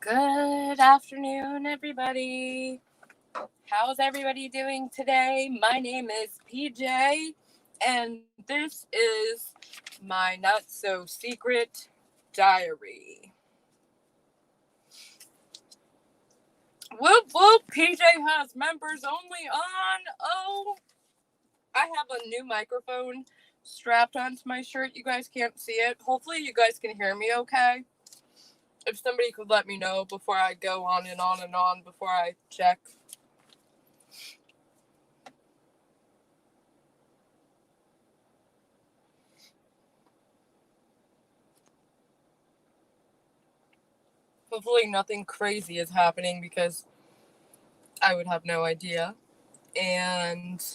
Good afternoon, everybody. How's everybody doing today? My name is PJ, and this is my not so secret diary. Whoop whoop, PJ has members only on. Oh, I have a new microphone strapped onto my shirt. You guys can't see it. Hopefully, you guys can hear me okay. If somebody could let me know before I go on and on and on before I check. Hopefully nothing crazy is happening because I would have no idea. And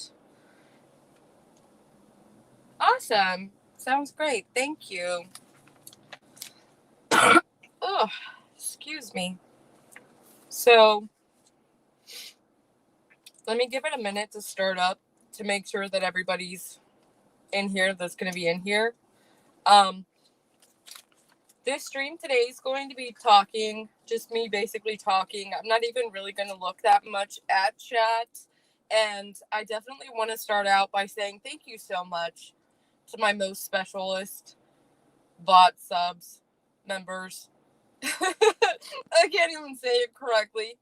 awesome. Sounds great. Thank you. Oh, excuse me. So let me give it a minute to start up to make sure that everybody's in here that's going to be in here. Um, this stream today is going to be talking, just me basically talking. I'm not even really going to look that much at chat. And I definitely want to start out by saying thank you so much to my most specialist bot subs members. I can't even say it correctly.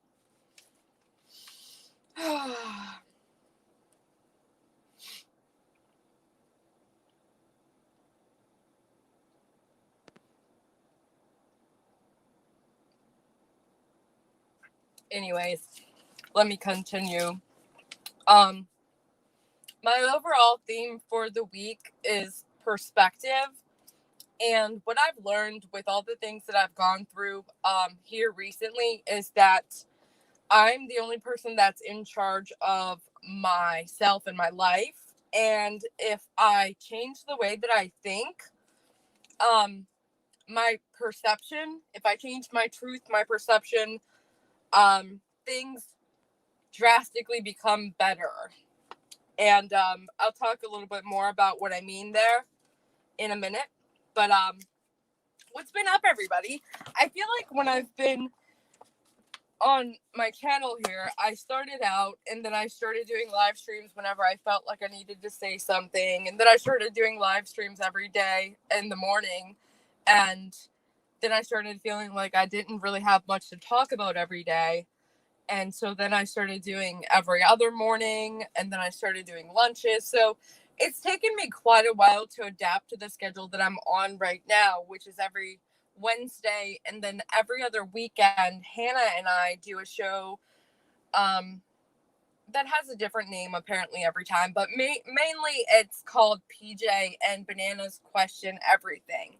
Anyways, let me continue. My overall theme for the week is perspective. And what I've learned with all the things that I've gone through here recently is that I'm the only person that's in charge of myself and my life. And if I change the way that I think, my perception, if I change my truth, my perception, things drastically become better. And I'll talk a little bit more about what I mean there in a minute. But what's been up, everybody? I feel like when I've been on my channel here, I started out and then I started doing live streams whenever I felt like I needed to say something. And then I started doing live streams every day in the morning. And then I started feeling like I didn't really have much to talk about every day. And so then I started doing every other morning, and then I started doing lunches. So it's taken me quite a while to adapt to the schedule that I'm on right now, which is every Wednesday. And then every other weekend, Hannah and I do a show that has a different name apparently every time. But mainly it's called PJ and Bananas Question Everything.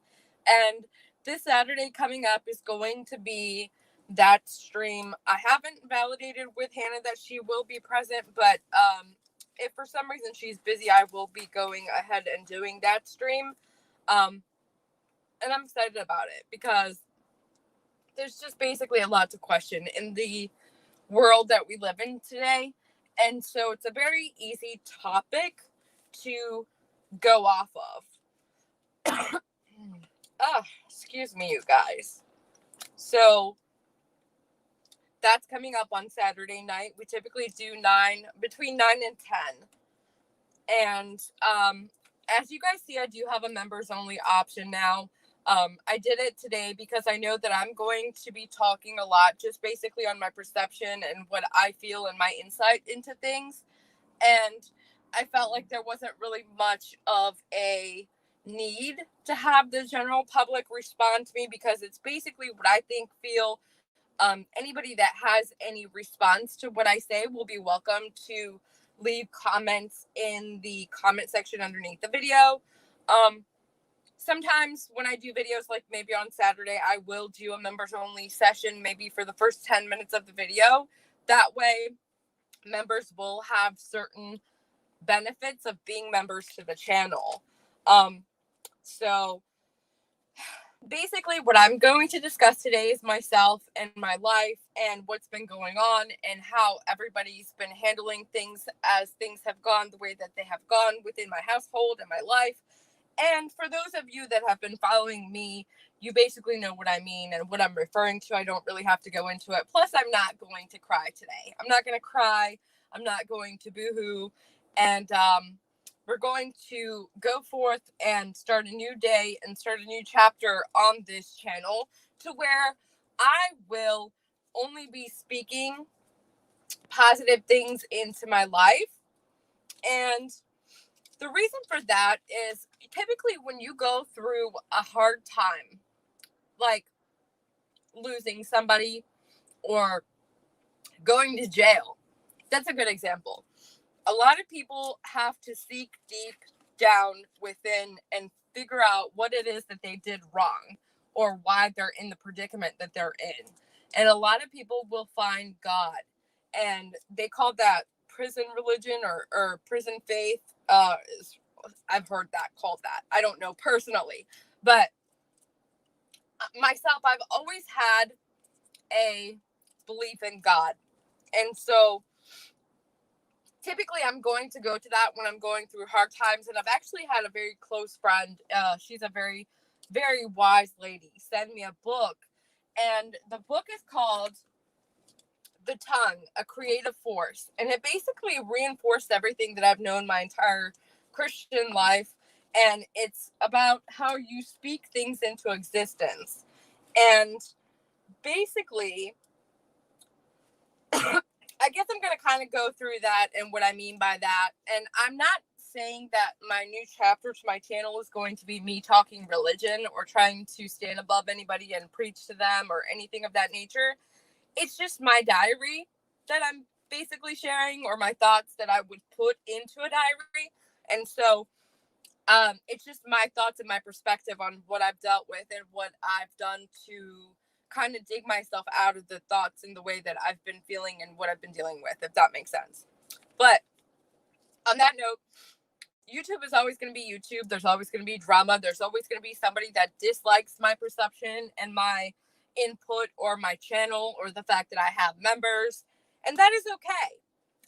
And this Saturday coming up is going to be that stream. I haven't validated with Hannah that she will be present, but if for some reason she's busy, I will be going ahead and doing that stream. And I'm excited about it because there's just basically a lot to question in the world that we live in today. And so it's a very easy topic to go off of. Excuse me, you guys. So that's coming up on Saturday night. We typically do between 9 and 10. And as you guys see, I do have a members only option now. I did it today because I know that I'm going to be talking a lot, just basically on my perception and what I feel and my insight into things. And I felt like there wasn't really much of a need to have the general public respond to me because it's basically what I think, feel. Anybody that has any response to what I say will be welcome to leave comments in the comment section underneath the video. Sometimes when I do videos, like maybe on Saturday, I will do a members only session, maybe for the first 10 minutes of the video. That way, members will have certain benefits of being members to the channel. So basically what I'm going to discuss today is myself and my life and what's been going on and how everybody's been handling things as things have gone the way that they have gone within my household and my life. And for those of you that have been following me, you basically know what I mean and what I'm referring to. I don't really have to go into it. Plus, I'm not going to cry today. I'm not going to cry. I'm not going to boohoo. And we're going to go forth and start a new day and start a new chapter on this channel, to where I will only be speaking positive things into my life. And the reason for that is, typically when you go through a hard time, like losing somebody or going to jail, that's a good example. A lot of people have to seek deep down within and figure out what it is that they did wrong, or why they're in the predicament that they're in. And a lot of people will find God, and they call that prison religion, or prison faith. I've heard that called that. I don't know personally, but myself, I've always had a belief in God. And so typically I'm going to go to that when I'm going through hard times. And I've actually had a very close friend. She's a very, very wise lady. Send me a book. And the book is called The Tongue, A Creative Force. And it basically reinforced everything that I've known my entire Christian life. And it's about how you speak things into existence. And basically, I guess I'm going to kind of go through that and what I mean by that. And I'm not saying that my new chapter to my channel is going to be me talking religion or trying to stand above anybody and preach to them or anything of that nature. It's just my diary that I'm basically sharing, or my thoughts that I would put into a diary. And so it's just my thoughts and my perspective on what I've dealt with and what I've done to kind of dig myself out of the thoughts and the way that I've been feeling and what I've been dealing with, if that makes sense. But on that note, YouTube is always going to be YouTube. There's always going to be drama. There's always going to be somebody that dislikes my perception and my input, or my channel, or the fact that I have members. And that is okay.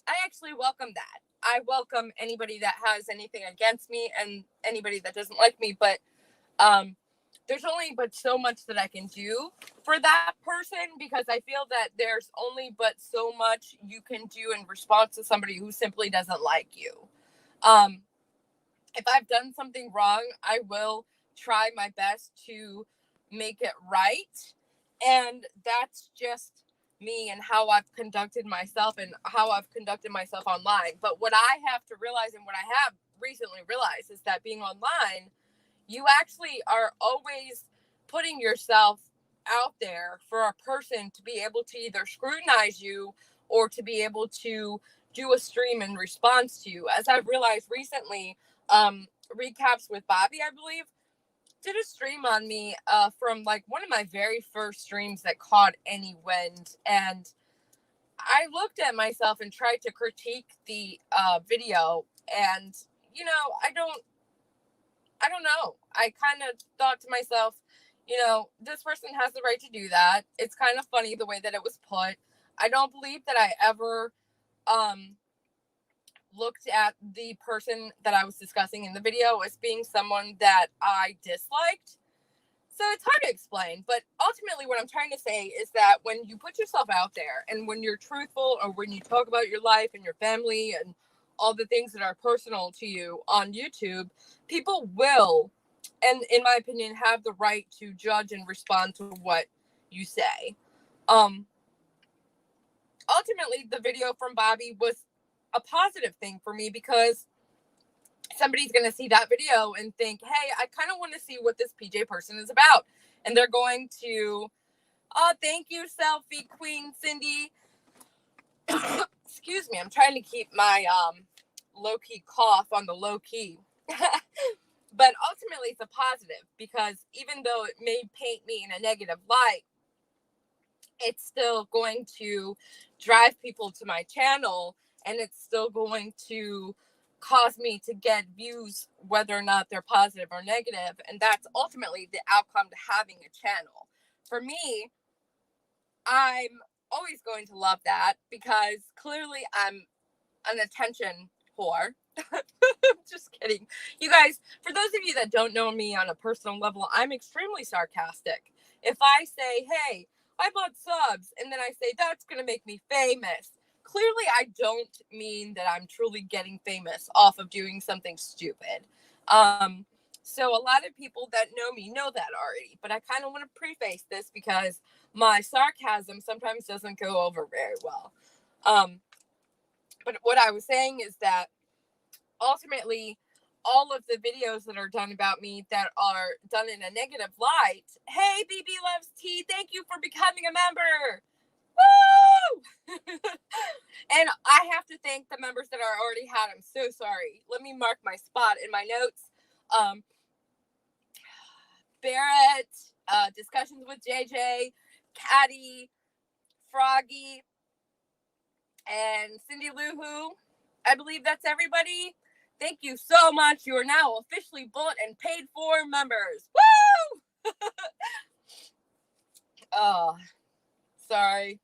I actually welcome that. I welcome anybody that has anything against me and anybody that doesn't like me. But there's only but so much that I can do for that person, because I feel that there's only but so much you can do in response to somebody who simply doesn't like you. If I've done something wrong, I will try my best to make it right. And that's just me and how I've conducted myself and how I've conducted myself online. But what I have to realize, and what I have recently realized, is that being online, you actually are always putting yourself out there for a person to be able to either scrutinize you or to be able to do a stream in response to you. As I've realized recently, Recaps with Bobby, I believe, did a stream on me from like one of my very first streams that caught any wind. And I looked at myself and tried to critique the video. And, you know, I don't know. I kind of thought to myself, you know, this person has the right to do that. It's kind of funny the way that it was put. I don't believe that I ever looked at the person that I was discussing in the video as being someone that I disliked. So it's hard to explain, but ultimately what I'm trying to say is that when you put yourself out there and when you're truthful, or when you talk about your life and your family and all the things that are personal to you on YouTube, people will, and in my opinion, have the right to judge and respond to what you say. Ultimately, the video from Bobby was a positive thing for me, because somebody's going to see that video and think, hey, I kind of want to see what this PJ person is about. And they're going to, oh, thank you, selfie queen Cindy. Excuse me, I'm trying to keep my low-key cough on the low-key. But ultimately, it's a positive, because even though it may paint me in a negative light, it's still going to drive people to my channel, and it's still going to cause me to get views, whether or not they're positive or negative. And that's ultimately the outcome to having a channel. For me, I'm always going to love that, because clearly I'm an attention whore. Just kidding. You guys, for those of you that don't know me on a personal level, I'm extremely sarcastic. If I say, hey, I bought subs, and then I say, that's going to make me famous, clearly I don't mean that I'm truly getting famous off of doing something stupid. So a lot of people that know me know that already, but I kind of want to preface this because my sarcasm sometimes doesn't go over very well. But what I was saying is that ultimately, all of the videos that are done about me that are done in a negative light. Hey, BB Loves Tea, thank you for becoming a member. Woo! And I have to thank the members that I already had. I'm so sorry. Let me mark my spot in my notes. Barrett, discussions with JJ, Caddy, Froggy, and Cindy Lou Who. I believe that's everybody. Thank you so much. You are now officially bullet and paid for members. Woo! Oh, sorry.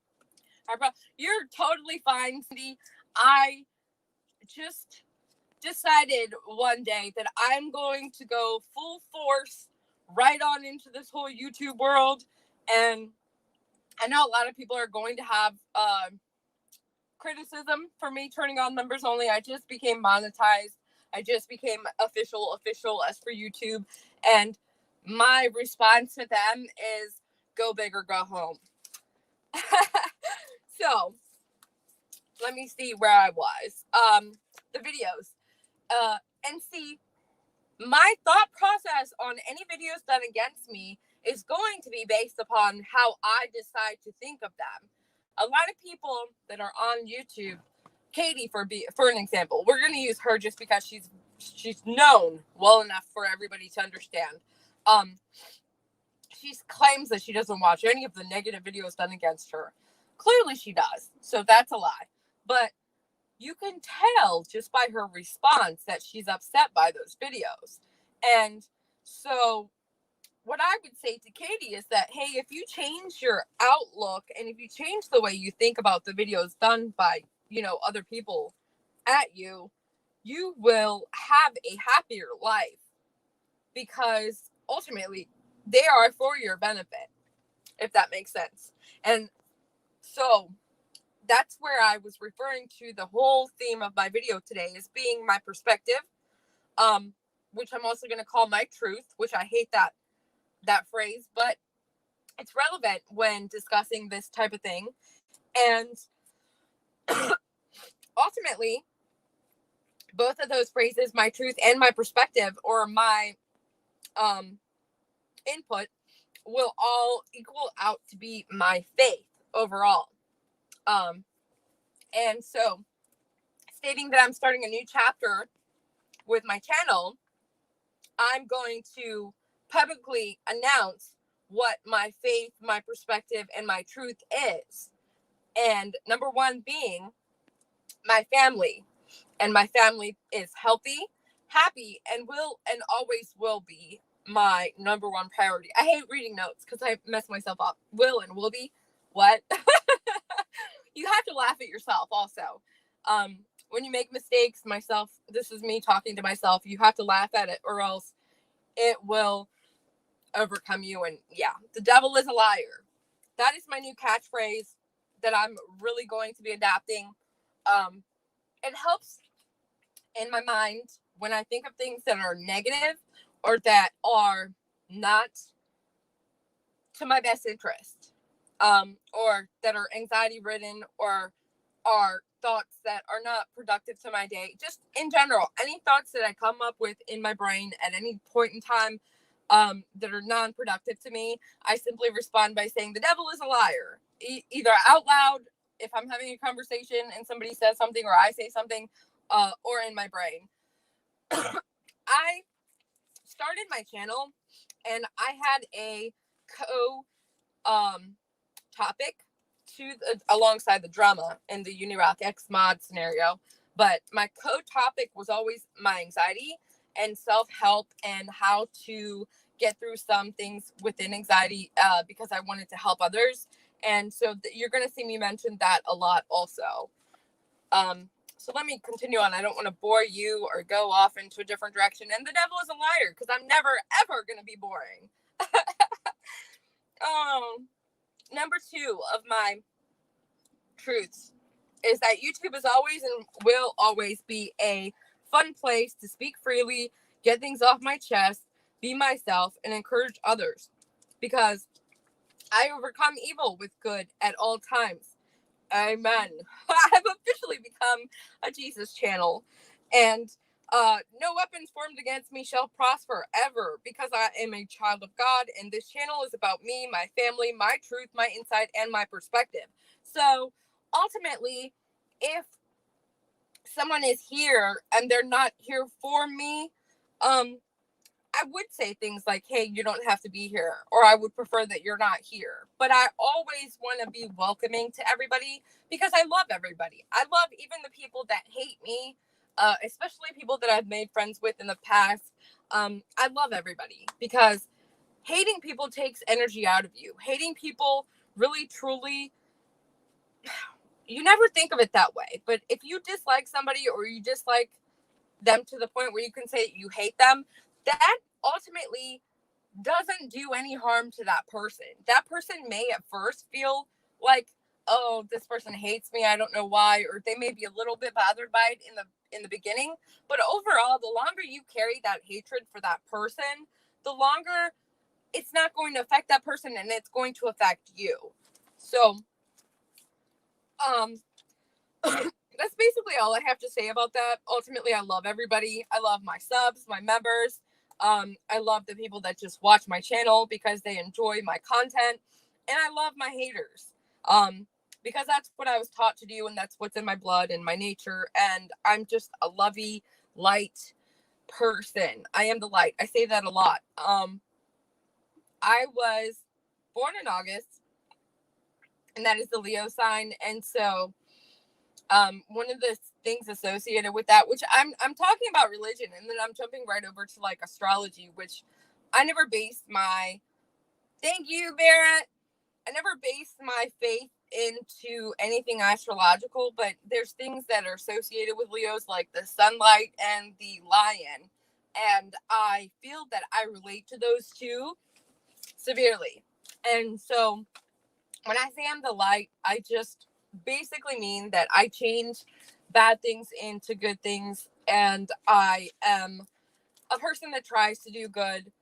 You're totally fine, Cindy. I just decided one day that I'm going to go full force right on into this whole YouTube world. And I know a lot of people are going to have criticism for me turning on members only. I just became monetized. I just became official as for YouTube. And my response to them is go big or go home. So let me see where I was. The videos. And see, my thought process on any videos done against me is going to be based upon how I decide to think of them. A lot of people that are on YouTube, Katie for an example, we're going to use her just because she's known well enough for everybody to understand. She claims that she doesn't watch any of the negative videos done against her. Clearly she does, so that's a lie. But you can tell just by her response that she's upset by those videos. And so what I would say to Katie is that, hey, if you change your outlook and if you change the way you think about the videos done by, other people at you, you will have a happier life because ultimately they are for your benefit, if that makes sense. And so that's where I was referring to the whole theme of my video today as being my perspective, which I'm also going to call my truth, which I hate that phrase, but it's relevant when discussing this type of thing. And ultimately, both of those phrases, my truth and my perspective, or my input, will all equal out to be my faith overall. And so, stating that I'm starting a new chapter with my channel, I'm going to publicly announce what my faith, my perspective, and my truth is. And number one being my family. And my family is healthy, happy, and will and always will be my number one priority. I hate reading notes because I mess myself up. Will and will be. What? You have to laugh at yourself also. When you make mistakes, this is me talking to myself, you have to laugh at it or else it will overcome you. And yeah, the devil is a liar. That is my new catchphrase that I'm really going to be adapting. It helps in my mind when I think of things that are negative or that are not to my best interest, or that are anxiety ridden, or are thoughts that are not productive to my day. Just in general, any thoughts that I come up with in my brain at any point in time that are non-productive to me, I simply respond by saying the devil is a liar, either out loud if I'm having a conversation and somebody says something or I say something, or in my brain. I started my channel and I had a topic alongside the drama in the Unirock X mod scenario, but my topic was always my anxiety and self-help and how to get through some things within anxiety, because I wanted to help others. And so you're going to see me mention that a lot also. So let me continue on. I don't want to bore you or go off into a different direction. And the devil is a liar, because I'm never, ever going to be boring. Number 2 of my truths is that YouTube is always and will always be a fun place to speak freely, get things off my chest, be myself, and encourage others. Because I overcome evil with good at all times. Amen. I've officially become a Jesus channel. And no weapons formed against me shall prosper ever, because I am a child of God. And this channel is about me, my family, my truth, my insight, and my perspective. So ultimately, if someone is here and they're not here for me, I would say things like, hey, you don't have to be here, or I would prefer that you're not here. But I always want to be welcoming to everybody, because I love everybody. I love even the people that hate me, especially people that I've made friends with in the past. I love everybody, because hating people takes energy out of you. Hating people really, truly, you never think of it that way. But if you dislike somebody, or you dislike them to the point where you can say you hate them, that ultimately doesn't do any harm to that person. That person may at first feel like, oh, this person hates me, I don't know why, or they may be a little bit bothered by it in the beginning, but overall, the longer you carry that hatred for that person, the longer it's not going to affect that person, and it's going to affect you. So that's basically all I have to say about that. Ultimately, I love everybody. I love my subs, my members. I love the people that just watch my channel because they enjoy my content. And I love my haters. Because that's what I was taught to do, and that's what's in my blood and my nature. And I'm just a lovey, light person. I am the light. I say that a lot. I was born in August, and that is the Leo sign. And so one of the things associated with that, which I'm talking about religion, and then I'm jumping right over to like astrology, which I never based my, thank you, Barrett, I never based my faith into anything astrological, but there's things that are associated with Leos, like the sunlight and the lion, and I feel that I relate to those two severely. And so when I say I'm the light, I just basically mean that I change bad things into good things, and I am a person that tries to do good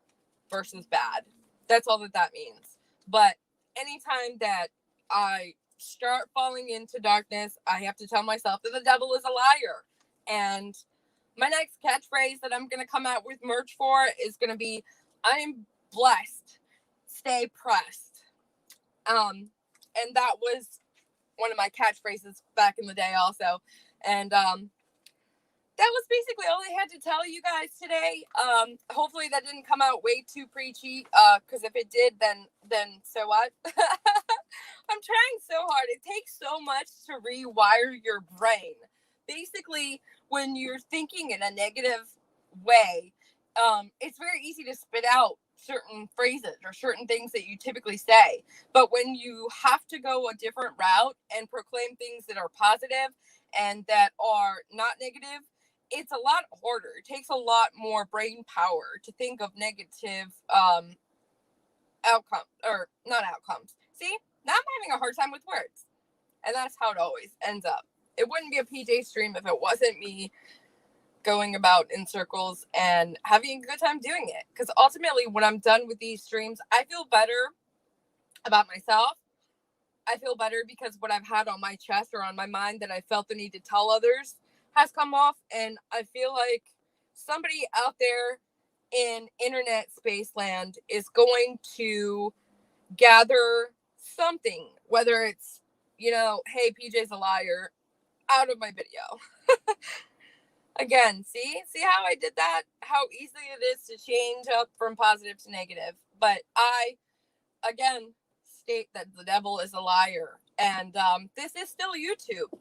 versus bad. That's all that means. But anytime that I start falling into darkness, I have to tell myself that the devil is a liar. And my next catchphrase that I'm going to come out with merch for is going to be, I'm blessed, stay pressed. And that was one of my catchphrases back in the day also. And that was basically all I had to tell you guys today. Hopefully that didn't come out way too preachy, because if it did, then so what? I'm trying so hard. It takes so much to rewire your brain. Basically, when you're thinking in a negative way, it's very easy to spit out certain phrases or certain things that you typically say. But when you have to go a different route and proclaim things that are positive and that are not negative, it's a lot harder. It takes a lot more brain power to think of negative outcomes, or not outcomes. See, now I'm having a hard time with words. And that's how it always ends up. It wouldn't be a PJ stream if it wasn't me going about in circles and having a good time doing it. Because ultimately, when I'm done with these streams, I feel better about myself. I feel better because what I've had on my chest or on my mind that I felt the need to tell others has come off. And I feel like somebody out there in internet space land is going to gather something, whether it's, hey, PJ's a liar, out of my video. Again, see how I did that? How easy it is to change up from positive to negative. But I, again, state that the devil is a liar. And this is still YouTube.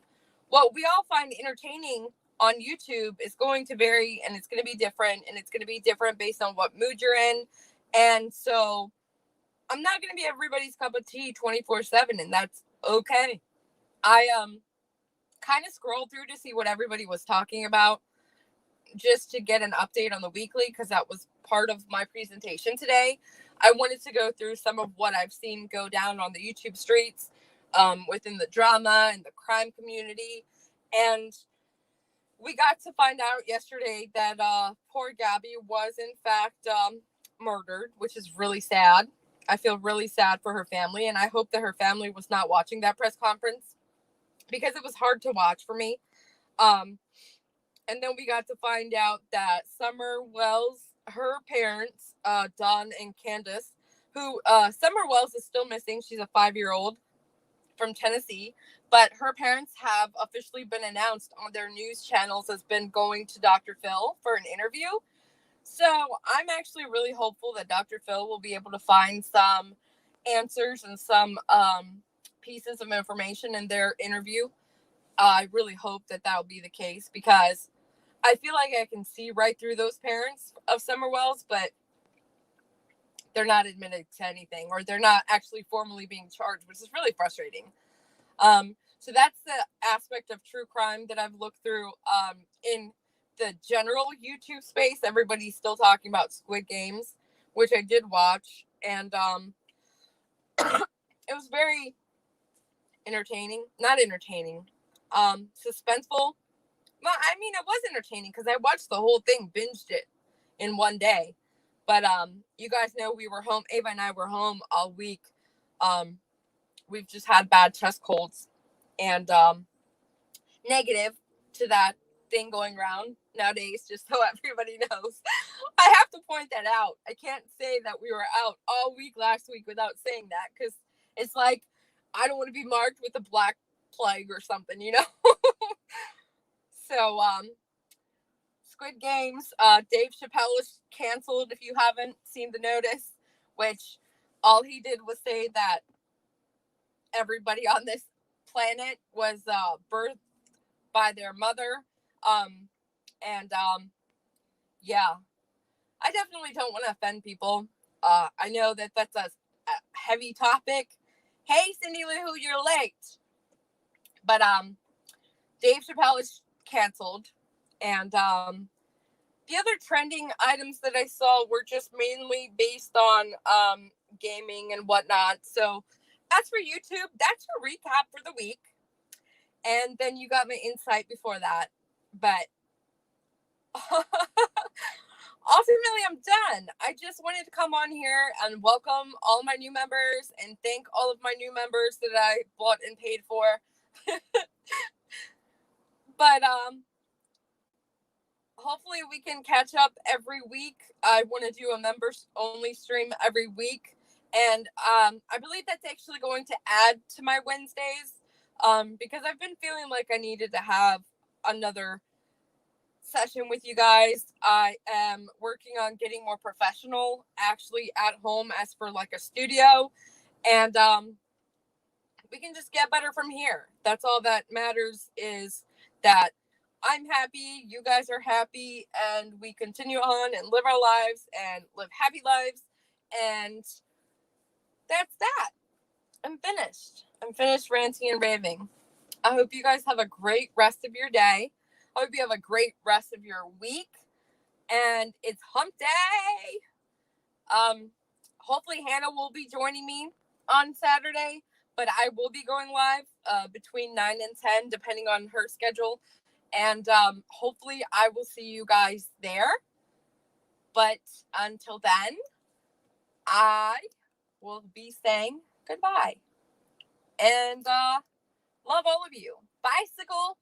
What we all find entertaining on YouTube is going to vary, and it's going to be different, and it's going to be different based on what mood you're in. And so I'm not going to be everybody's cup of tea 24/7, and that's okay. I kind of scrolled through to see what everybody was talking about, just to get an update on the weekly, because that was part of my presentation today. I wanted to go through some of what I've seen go down on the YouTube streets, within the drama and the crime community. And we got to find out yesterday that poor Gabby was in fact murdered, which is really sad. I feel really sad for her family, and I hope that her family was not watching that press conference, because it was hard to watch for me. And then we got to find out that Summer Wells, her parents, Don and Candace, who Summer Wells is still missing. She's a 5-year-old from Tennessee, but her parents have officially been announced on their news channels as been going to Dr. Phil for an interview. So I'm actually really hopeful that Dr. Phil will be able to find some answers and some pieces of information in their interview. I really hope that will be the case, because I feel like I can see right through those parents of Summer Wells, but they're not admitted to anything, or they're not actually formally being charged, which is really frustrating. So that's the aspect of true crime that I've looked through. In the general YouTube space, everybody's still talking about Squid Games, which I did watch, and it was very entertaining. Not entertaining, suspenseful. Well, I mean, it was entertaining because I watched the whole thing, binged it in one day. But you guys know we were home. Ava and I were home all week. We've just had bad chest colds, and negative to that thing going around nowadays, just so everybody knows. I have to point that out. I can't say that we were out all week last week without saying that, because it's like I don't want to be marked with a black plague or something, you know? So, Squid Games, Dave Chappelle was canceled, if you haven't seen the notice, which all he did was say that everybody on this planet was birthed by their mother. Yeah, I definitely don't want to offend people. I know that that's a heavy topic. Hey, Cindy Lou Who, you're late. But Dave Chappelle is canceled, and the other trending items that I saw were just mainly based on gaming and whatnot. So as for YouTube, that's your recap for the week. And then you got my insight before that. But ultimately, I'm done. I just wanted to come on here and welcome all my new members and thank all of my new members that I bought and paid for. But hopefully we can catch up every week. I want to do a members only stream every week, and I believe that's actually going to add to my Wednesdays, because I've been feeling like I needed to have another session with you guys. I am working on getting more professional actually at home as for like a studio, and we can just get better from here. That's all that matters, is that I'm happy, you guys are happy, and we continue on and live our lives and live happy lives. And that's that. I'm finished ranting and raving. I hope you guys have a great rest of your day. I hope you have a great rest of your week. And it's hump day. Hopefully Hannah will be joining me on Saturday, but I will be going live between 9 and 10, depending on her schedule. And hopefully I will see you guys there. But until then, I will be saying goodbye. And love all of you. Bicycle